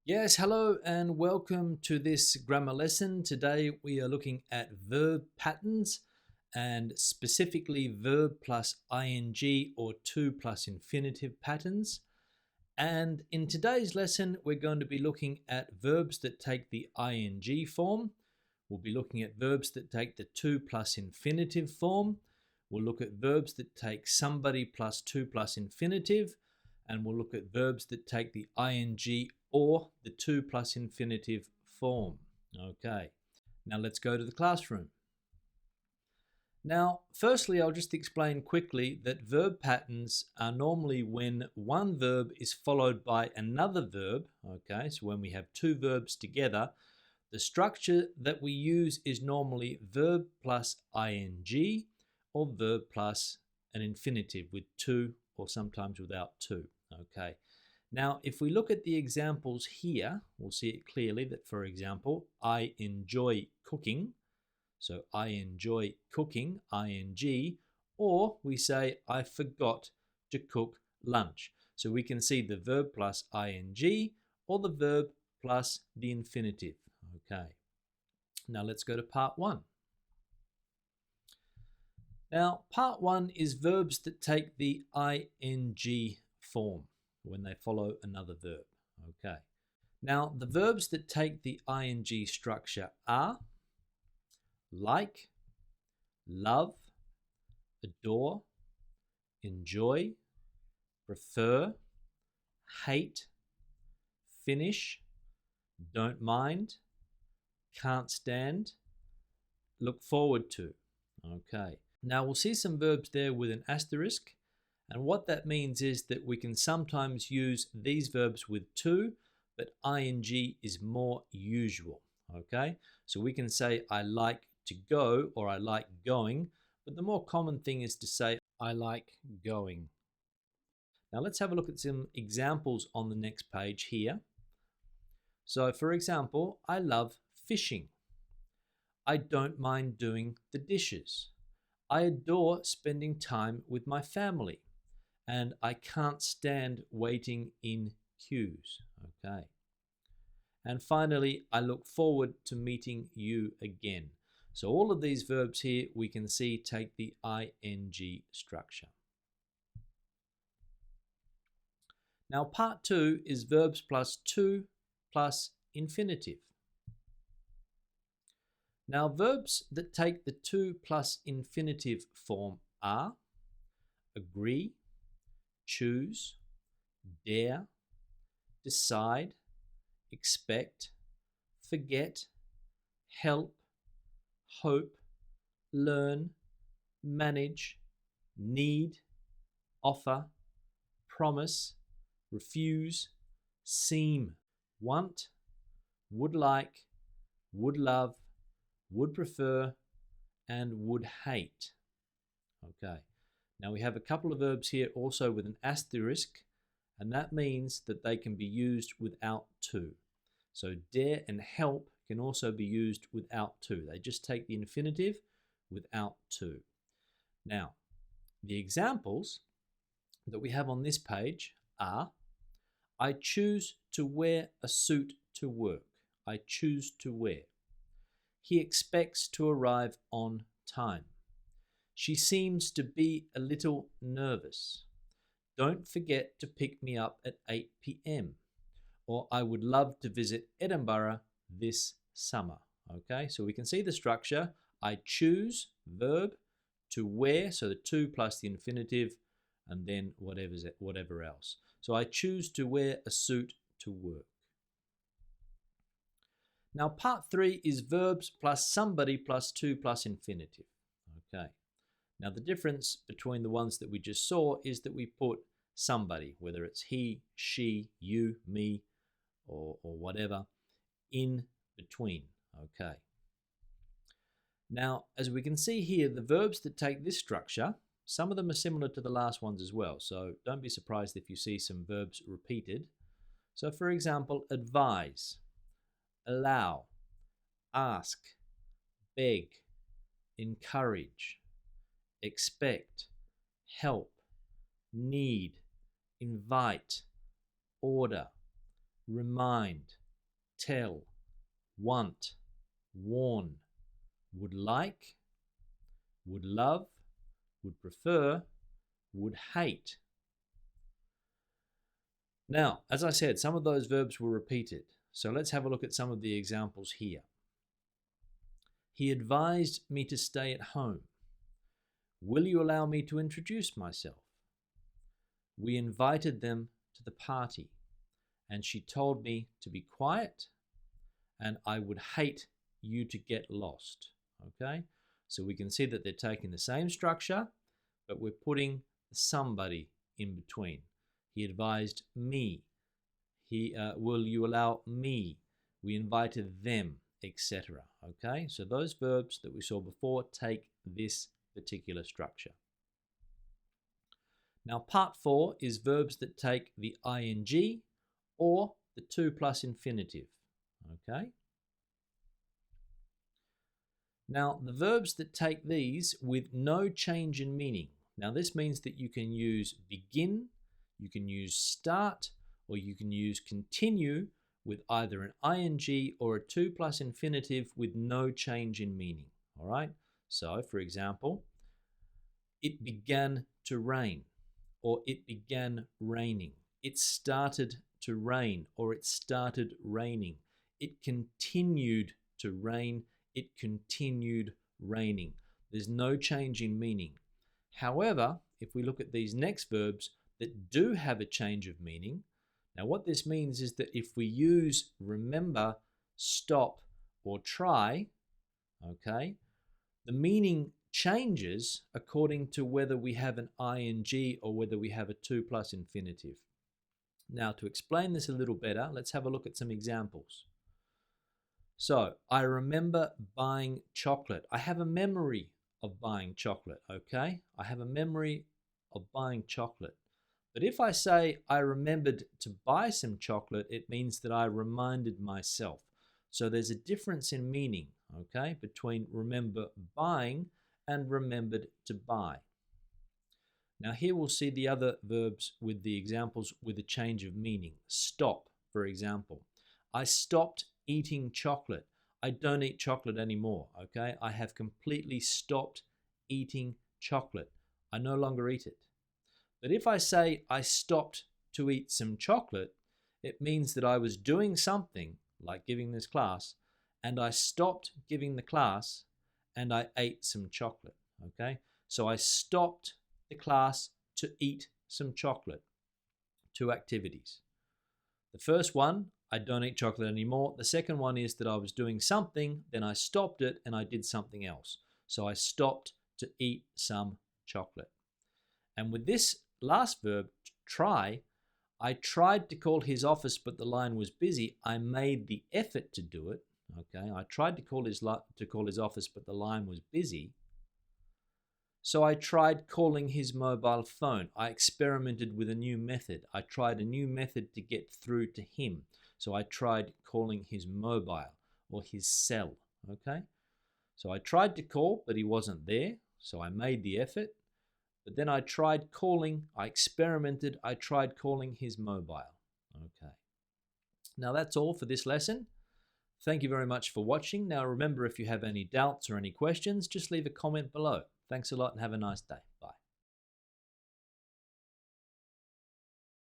Yes, hello and welcome to this grammar lesson. Today we are looking at verb patterns and specifically verb plus ing or to plus infinitive patterns. And in today's lesson, we're going to be looking at verbs that take the ing form. We'll be looking at verbs that take the to plus infinitive form. We'll look at verbs that take somebody plus to plus infinitive. And we'll look at verbs that take the ing or the to plus infinitive form. Okay, now let's go to the classroom. Now, firstly, I'll just explain quickly that verb patterns are normally when one verb is followed by another verb. Okay, so when we have two verbs together, the structure that we use is normally verb plus ing or verb plus an infinitive with to or sometimes without to. Okay. Now, if we look at the examples here, we'll see it clearly that, for example, I enjoy cooking. So I enjoy cooking, ing, or we say I forgot to cook lunch. So we can see the verb plus ing or the verb plus the infinitive. Okay. Now let's go to part one. Now, part one is verbs that take the ing form when they follow another verb. Okay. Now, the verbs that take the ing structure are like, love, adore, enjoy, prefer, hate, finish, don't mind, can't stand, look forward to. Okay. Now we'll see some verbs there with an asterisk, and what that means is that we can sometimes use these verbs with to, but ing is more usual. Okay, so we can say I like to go or I like going, but the more common thing is to say I like going. Now let's have a look at some examples on the next page here. So for example, I love fishing. I don't mind doing the dishes. I adore spending time with my family, and I can't stand waiting in queues. Okay. And finally, I look forward to meeting you again. So all of these verbs here we can see take the ing structure. Now part two is verbs plus to plus infinitive. Now verbs that take the to plus infinitive form are agree, choose, dare, decide, expect, forget, help, hope, learn, manage, need, offer, promise, refuse, seem, want, would like, would love, would prefer, and would hate. Okay. Now we have a couple of verbs here also with an asterisk, and that means that they can be used without to. So dare and help can also be used without to. They just take the infinitive without to. Now, the examples that we have on this page are I choose to wear a suit to work. I choose to wear. He expects to arrive on time. She seems to be a little nervous. Don't forget to pick me up at 8 p.m. Or I would love to visit Edinburgh this summer. Okay, so we can see the structure. I choose, verb, to wear, so the to plus the infinitive, and then whatever else. So I choose to wear a suit to work. Now part three is verbs plus somebody plus to plus infinitive. Okay. Now the difference between the ones that we just saw is that we put somebody, whether it's he, she, you, me, or whatever, in between. Okay. Now, as we can see here, the verbs that take this structure, some of them are similar to the last ones as well. So don't be surprised if you see some verbs repeated. So for example, advise, allow, ask, beg, encourage, expect, help, need, invite, order, remind, tell, want, warn, would like, would love, would prefer, would hate. Now, as I said, some of those verbs were repeated. So let's have a look at some of the examples here. He advised me to stay at home. Will you allow me to introduce myself? We invited them to the party, and she told me to be quiet, and I would hate you to get lost. Okay? So we can see that they're taking the same structure, but we're putting somebody in between. He advised me. Will you allow me? We invited them, etc. Okay, so those verbs that we saw before take this particular structure. Now, part 4 is verbs that take the ing or the 2 plus infinitive. Okay. Now, the verbs that take these with no change in meaning. Now, this means that you can use begin, you can use start, or you can use continue with either an ing or a 2 plus infinitive with no change in meaning. All right? So, for example, it began to rain, or it began raining. It started to rain, or it started raining. It continued to rain. It continued raining. There's no change in meaning. However, if we look at these next verbs that do have a change of meaning, now what this means is that if we use remember, stop, or try, okay, the meaning changes according to whether we have an ing or whether we have a 2 plus infinitive. Now, to explain this a little better, let's have a look at some examples. So, I remember buying chocolate. I have a memory of buying chocolate, okay? I have a memory of buying chocolate. But if I say I remembered to buy some chocolate, it means that I reminded myself. So there's a difference in meaning, okay, between remember buying and remembered to buy. Now here we'll see the other verbs with the examples with a change of meaning. Stop, for example. I stopped eating chocolate. I don't eat chocolate anymore, okay? I have completely stopped eating chocolate. I no longer eat it. But if I say I stopped to eat some chocolate, it means that I was doing something, like giving this class, and I stopped giving the class and I ate some chocolate, okay? So I stopped the class to eat some chocolate. 2 activities. The first one, I don't eat chocolate anymore. The second one is that I was doing something, then I stopped it and I did something else. So I stopped to eat some chocolate. And with this last verb, try, I tried to call his office, but the line was busy. I made the effort to do it. Okay, I tried to call his office, but the line was busy. So I tried calling his mobile phone. I experimented with a new method. I tried a new method to get through to him. So I tried calling his mobile or his cell. Okay, so I tried to call, but he wasn't there. So I made the effort. But then I tried calling, I experimented, I tried calling his mobile. Okay. Now that's all for this lesson. Thank you very much for watching. Now remember, if you have any doubts or any questions, just leave a comment below. Thanks a lot and have a nice day. Bye.